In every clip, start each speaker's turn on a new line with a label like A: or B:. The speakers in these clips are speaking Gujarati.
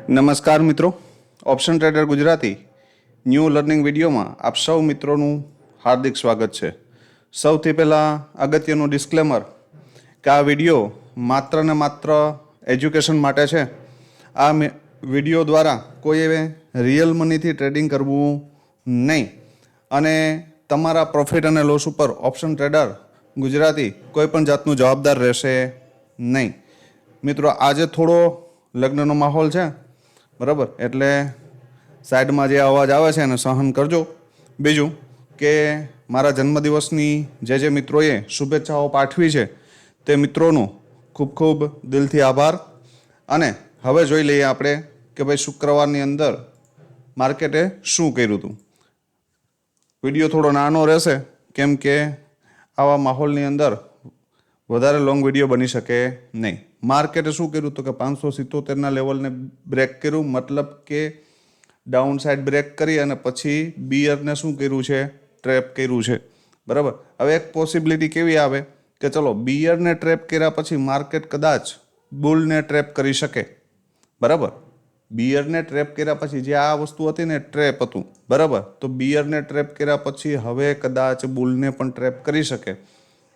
A: નમસ્કાર મિત્રો, option trader Gujarati new learning વિડીયોમાં આપ સૌ મિત્રોનું હાર્દિક સ્વાગત છે. સૌથી પહેલાં અગત્યનું ડિસ્ક્લેમર કે આ વિડીયો માત્ર ને માત્ર એજ્યુકેશન માટે છે. આ વિડીયો દ્વારા કોઈએ રિયલ મનીથી ટ્રેડિંગ કરવું નહીં અને તમારા પ્રોફિટ અને લોસ ઉપર ઓપ્શન ટ્રેડર ગુજરાતી કોઈ પણ જાતનું જવાબદાર રહેશે નહીં. મિત્રો, આજે થોડો લગ્નનો માહોલ છે, બરાબર, એટલે સાઈડમાં જે અવાજ આવે છે એને સહન કરજો. બીજું કે મારા જન્મદિવસની જે મિત્રોએ શુભેચ્છાઓ પાઠવી છે તે મિત્રોનું ખૂબ ખૂબ દિલથી આભાર. અને હવે જોઈ લઈએ આપણે કે ભાઈ શુક્રવારની અંદર માર્કેટે શું કર્યું હતું. વિડીયો થોડો નાનો રહેશે કેમ કે આવા માહોલની અંદર વધારે લોંગ વિડીયો બની શકે નહીં. માર્કેટે શું કર્યું તો કે 577ના લેવલને બ્રેક કર્યું, મતલબ કે ડાઉન સાઇડ બ્રેક કરી અને પછી બિયરને શું કર્યું છે, ટ્રેપ કર્યું છે, બરાબર. હવે એક પોસિબિલિટી કેવી આવે કે ચલો બિયરને ટ્રેપ કર્યા પછી માર્કેટ કદાચ બુલને ટ્રેપ કરી શકે, બરાબર. બિયરને ટ્રેપ કર્યા પછી જે આ વસ્તુ હતી ને ટ્રેપ હતું, બરાબર, તો બિયરને ટ્રેપ કર્યા પછી હવે કદાચ બુલને પણ ટ્રેપ કરી શકે,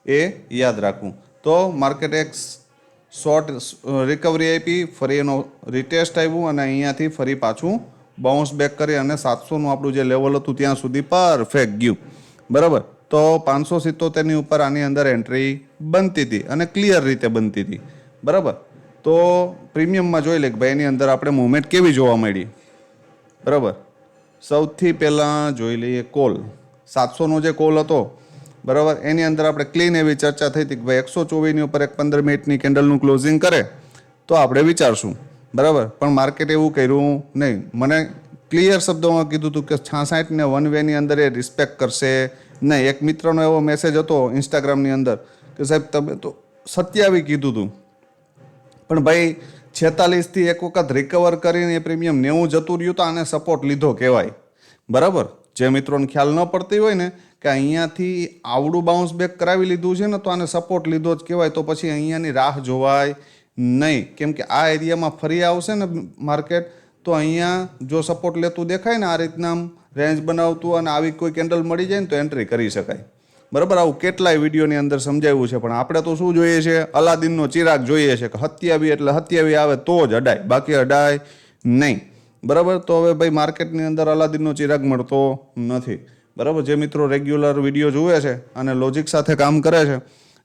A: એ યાદ રાખવું. તો માર્કેટ એક શોર્ટ રિકવરી આપી, ફરી એનો રિટેસ્ટ આવ્યું અને અહીંયાથી ફરી પાછું બાઉન્સ બેક કરી અને 700નું આપણું જે લેવલ હતું ત્યાં સુધી પરફેક્ટ ગયું, બરાબર. તો 577ની ઉપર આની અંદર એન્ટ્રી બનતી હતી અને ક્લિયર રીતે બનતી હતી, બરાબર. તો પ્રીમિયમમાં જોઈ લે કે ભાઈ એની અંદર આપણે મૂવમેન્ટ કેવી જોવા મળી, બરાબર. સૌથી પહેલાં જોઈ લઈએ કોલ. 700નો જે કોલ હતો, બરાબર, એની અંદર આપણે ક્લીન એવી ચર્ચા થઈ હતી કે ભાઈ 124ની ઉપર એક 15 મિનિટની કેન્ડલનું ક્લોઝિંગ કરે તો આપણે વિચારશું, બરાબર. પણ માર્કેટ એવું કર્યું નહીં. મને ક્લિયર શબ્દોમાં કીધું હતું કે 66ને વન વેની અંદર એ રિસ્પેક્ટ કરશે નહીં. એક મિત્રનો એવો મેસેજ હતો ઇન્સ્ટાગ્રામની અંદર કે સાહેબ તમે તો 27 કીધું હતું, પણ ભાઈ 46થી એક વખત રિકવર કરીને એ પ્રીમિયમ 90 જતું રહ્યું તો આને સપોર્ટ લીધો કહેવાય, બરાબર. જે મિત્રોને ખ્યાલ ન પડતી હોય ને કે અહીંયાથી આવડું બાઉન્સ બેક કરાવી લીધું છે ને તો આને સપોર્ટ લીધો જ કહેવાય. તો પછી અહીંયાની રાહ જોવાય નહીં, કેમ કે આ એરિયામાં ફરી આવશે ને માર્કેટ તો અહીંયા જો સપોર્ટ લેતું દેખાય ને આ રીતના રેન્જ બનાવતું અને આવી કોઈ કેન્ડલ મળી જાય ને તો એન્ટ્રી કરી શકાય, બરાબર. આવું કેટલાય વિડીયોની અંદર સમજાવ્યું છે, પણ આપણે તો શું જોઈએ છે, અલાદીનનો ચિરાગ જોઈએ છે કે 27 એટલે 27 આવે તો જ અડાય, બાકી અડાય નહીં, બરાબર. તો હવે ભાઈ માર્કેટની અંદર અલાદીનનો ચિરાગ મળતો નથી, બરાબર. જે મિત્રો રેગ્યુલર વિડીયો જુએ છે અને લોજિક સાથે કામ કરે છે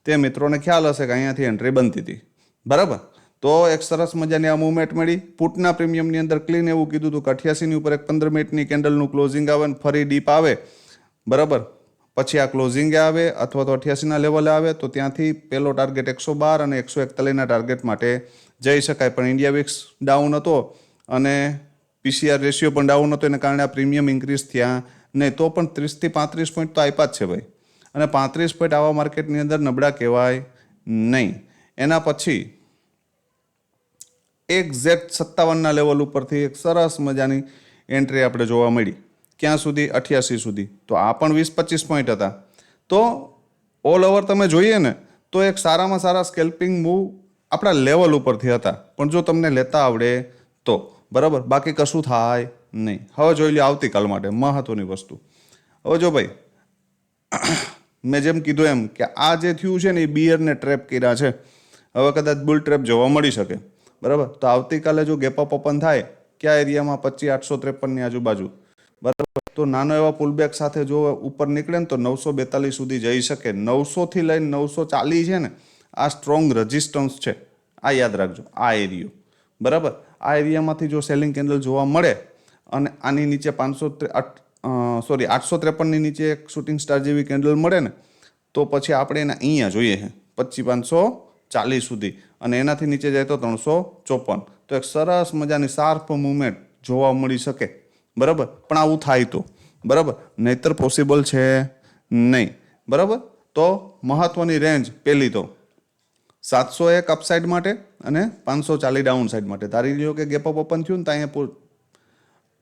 A: તે મિત્રોને ખ્યાલ હશે કે અહીંયાથી એન્ટ્રી બનતી હતી, બરાબર. તો એક સરસ મજાની આ મૂવમેન્ટ મળી. પુટના પ્રીમિયમની અંદર ક્લીન એવું કીધું હતું કે 88ની ઉપર એક 15 મિનિટની કેન્ડલનું ક્લોઝિંગ આવે ને ફરી ડીપ આવે, બરાબર, પછી આ ક્લોઝિંગ આવે અથવા તો 88ના લેવલે આવે તો ત્યાંથી પહેલો ટાર્ગેટ 112 અને 141ના ટાર્ગેટ માટે જઈ શકાય. પણ ઇન્ડિયા વિક્સ ડાઉન હતો અને પીસીઆર રેશિયો પણ ડાઉન હતો, એને કારણે આ પ્રીમિયમ ઇન્ક્રીઝ થયા નહીં. તો પણ 30થી 35 પોઈન્ટ તો આપ્યા જ છે ભાઈ, અને 35 પોઈન્ટ આવા માર્કેટની અંદર નબળા કહેવાય નહીં. એના પછી એક્ઝેક્ટ 57ના લેવલ ઉપરથી એક સરસ મજાની એન્ટ્રી આપણે જોવા મળી. ક્યાં સુધી? 88 સુધી. તો આ પણ 20-25 પોઈન્ટ હતા. તો ઓલ ઓવર તમે જોઈએ ને તો એક સારામાં સારા સ્કેલ્પિંગ મૂવ આપણા લેવલ ઉપરથી હતા, પણ જો તમને લેતા આવડે તો, બરાબર, બાકી કશું થાય નહીં. હવે જોઈ લો આવતીકાલ માટે મહત્વની વસ્તુ. હવે જો ભાઈ મેં જેમ કીધું એમ કે આ જે થયું છે ને એ બિયરને ટ્રેપ કર્યા છે. હવે કદાચ બુલ ટ્રેપ જોવા મળી શકે, બરાબર. તો આવતીકાલે જો ગેપ અપ ઓપન થાય કયા એરિયામાં 25853ની આજુબાજુ, બરાબર, તો નાનો એવા પુલબેક સાથે જો ઉપર નીકળે ને તો 942 સુધી જઈ શકે. 900થી લઈને 940 છે ને આ સ્ટ્રોંગ રેઝિસ્ટન્સ છે, આ યાદ રાખજો, આ એરિયો, બરાબર. આ એરિયામાંથી જો સેલિંગ કેન્ડલ જોવા મળે અને આની નીચે 853ની નીચે એક શૂટિંગ સ્ટાર જેવી કેન્ડલ મળે ને તો પછી આપણે એને અહીંયા જોઈએ છે 25540 સુધી, અને એનાથી નીચે જાય તો 354. તો એક સરસ મજાની શાર્પ મૂવમેન્ટ જોવા મળી શકે, બરાબર. પણ આવું થાય તો, બરાબર, નહીતર પોસિબલ છે નહીં, બરાબર. તો મહત્વની રેન્જ પહેલી તો 701 અપસાઇડ માટે અને 540 ડાઉન સાઇડ માટે. ધારી લ્યો કે ગેપ અપ ઓપન થયું ને તો અહીંયા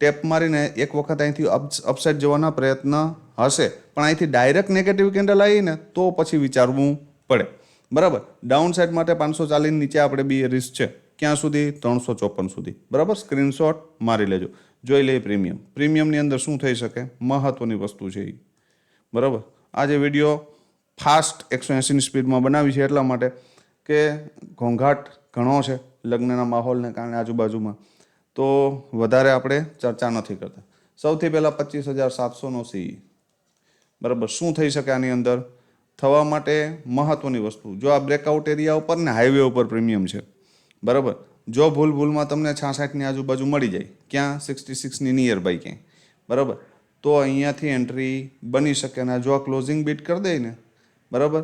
A: ટેપ મારીને એક વખત અહીંથી અપસાઇડ જવાના પ્રયત્ન હશે, પણ અહીંથી ડાયરેક્ટ નેગેટિવ કેન્ડલ આવી ને તો પછી વિચારવું પડે, બરાબર. ડાઉન સાઇડ માટે 540 નીચે આપણે બી રિસ્ક છે, ક્યાં સુધી? 354 સુધી. બરાબર, સ્ક્રીનશોટ મારી લેજો. જોઈ લઈએ પ્રીમિયમની અંદર શું થઈ શકે, મહત્વની વસ્તુ છે એ. બરાબર, આ જે વિડીયો ફાસ્ટ 180ની સ્પીડમાં બનાવી છે એટલા માટે કે ઘોંઘાટ ઘણો છે લગ્નના માહોલને કારણે આજુબાજુમાં, તો વધારે આપણે ચર્ચા નથી કરતા. સૌથી પહેલાં 25,700નો સીઈ. બરાબર, શું થઈ શકે આની અંદર? થવા માટે મહત્વની વસ્તુ, જો આ બ્રેકઆઉટ એરિયા ઉપર ને હાઈવે ઉપર પ્રીમિયમ છે, બરાબર, જો ભૂલમાં તમને 66ની આજુબાજુ મળી જાય, ક્યાં? 66ની નિયર બાય ક્યાંય, બરાબર, તો અહીંયાથી એન્ટ્રી બની શકે. અને જો આ ક્લોઝિંગ બીટ કરી દે ને, બરાબર,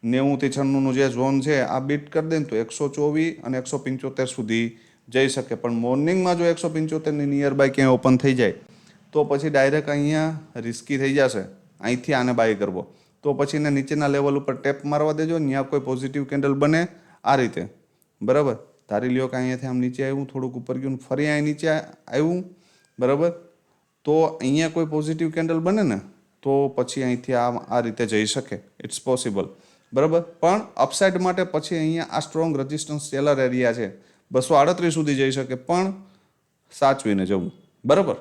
A: 90થી 96નું જે ઝોન છે આ બીટ કરી દે ને તો 124 અને 175 સુધી જઈ શકે. પણ મોર્નિંગમાં જો 175ની નિયર બાય ક્યાંય ઓપન થઈ જાય તો પછી ડાયરેક્ટ અહીંયા રિસ્કી થઈ જશે. અહીંથી આને બાય કરવો તો પછી એને નીચેના લેવલ ઉપર ટેપ મારવા દેજો, ત્યાં કોઈ પોઝિટિવ કેન્ડલ બને આ રીતે, બરાબર. ધારી લ્યો કે અહીંયાથી આમ નીચે આવ્યું, થોડુંક ઉપર ગયું, ફરી અહીં નીચે આવ્યું, બરાબર, તો અહીંયા કોઈ પોઝિટિવ કેન્ડલ બને ને તો પછી અહીંથી આ રીતે જઈ શકે, ઇટ્સ પોસિબલ, બરાબર. પણ અપસાઇડ માટે પછી અહીંયા આ સ્ટ્રોંગ રેઝિસ્ટન્સ સેલર એરિયા છે, 238 સુધી જઈ શકે, પણ સાચવીને જવું, બરાબર.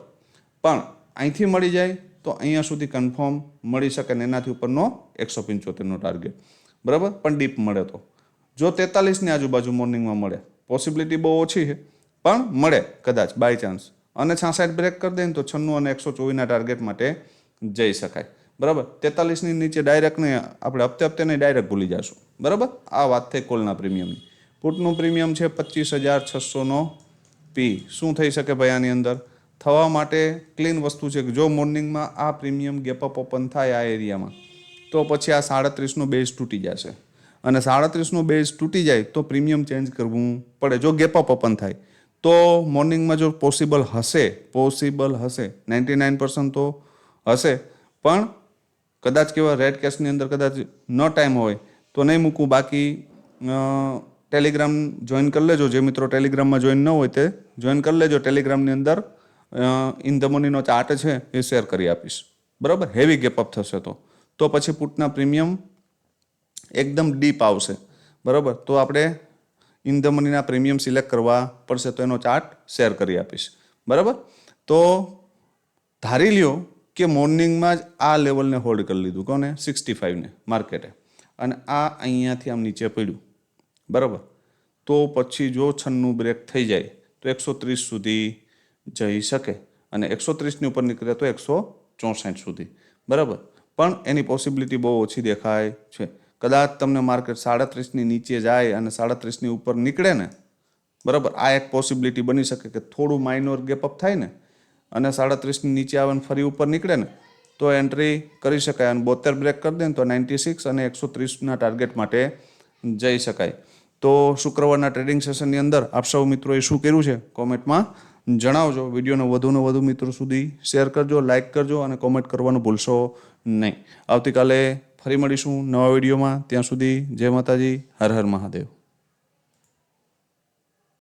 A: પણ અહીંથી મળી જાય તો અહીંયા સુધી કન્ફર્મ મળી શકે ને એનાથી ઉપરનો 175નો ટાર્ગેટ, બરાબર. પણ ડીપ મળે તો જો 43ની આજુબાજુ મોર્નિંગમાં મળે, પોસિબિલિટી બહુ ઓછી છે પણ મળે કદાચ બાય ચાન્સ, અને 66 બ્રેક કરી દે ને તો 96 અને 124ના ટાર્ગેટ માટે જઈ શકાય, બરાબર. 43ની નીચે ડાયરેક્ટ નહીં, આપણે હપ્તે નહીં, ડાયરેક્ટ ભૂલી જશું, બરાબર. આ વાત થઈ કોલના પ્રીમિયમની. પુટનું પ્રીમિયમ છે 25,600નો પી. શું થઈ શકે ભાઈ આની અંદર? થવા માટે ક્લીન વસ્તુ છે કે જો મોર્નિંગમાં આ પ્રીમિયમ ગેપઅપ ઓપન થાય આ એરિયામાં તો પછી આ 37નો બેઝ તૂટી જશે, અને 37નો બેઝ તૂટી જાય તો પ્રીમિયમ ચેન્જ કરવું પડે. જો ગેપઅપ ઓપન થાય તો મોર્નિંગમાં જો પોસિબલ હશે 99% તો હશે, પણ કદાચ કેવા રેડ કેસની અંદર કદાચ ન ટાઈમ હોય તો નહીં મૂકું. બાકી ટેલિગ્રામ જોઈન કરી લેજો, જે મિત્રો ટેલિગ્રામમાં જોઈન ન હોય તે જોઈન કરી લેજો. ટેલિગ્રામની અંદર ઇન ધ મનીનો ચાર્ટ છે એ શેર કરી આપીશ, બરાબર. હેવી ગેપઅપ થશે તો પછી પુટના પ્રીમિયમ એકદમ ડીપ આવશે, બરાબર. તો આપણે ઇન ધ મનીના પ્રીમિયમ સિલેક્ટ કરવા પડશે, તો એનો ચાર્ટ શેર કરી આપીશ, બરાબર. તો ધારી લ્યો કે મોર્નિંગમાં જ આ લેવલને હોલ્ડ કરી લીધું, કોને? 65ને માર્કેટે, અને આ અહીંયાથી આમ નીચે પડ્યું, બરાબર. તો પછી જો 96 બ્રેક થઈ જાય તો 130 સુધી જઈ શકે, અને 130ની ઉપર નીકળે તો 164 સુધી, બરાબર. પણ એની પોસિબિલિટી બહુ ઓછી દેખાય છે. કદાચ તમને માર્કેટ 37ની નીચે જાય અને 37ની ઉપર નીકળે ને, બરાબર, આ એક પોસિબિલિટી બની શકે કે થોડું માઇનોર ગેપઅપ થાય ને અને 37ની નીચે આવે ને ફરી ઉપર નીકળે ને તો એન્ટ્રી કરી શકાય, અને 72 બ્રેક કરી દે ને તો 96 અને 130ના ટાર્ગેટ માટે જઈ શકાય. તો શુક્રવારના ટ્રેડિંગ સેશનની અંદર આપ સૌ મિત્રોએ શું કર્યું છે કોમેન્ટમાં જણાવજો. વિડીયોને વધુને વધુ મિત્રો સુધી શેર કરજો, લાઇક કરજો અને કોમેન્ટ કરવાનું ભૂલશો નહીં. આવતીકાલે ફરી મળીશું નવા વિડીયોમાં. ત્યાં સુધી જય માતાજી, હર હર મહાદેવ.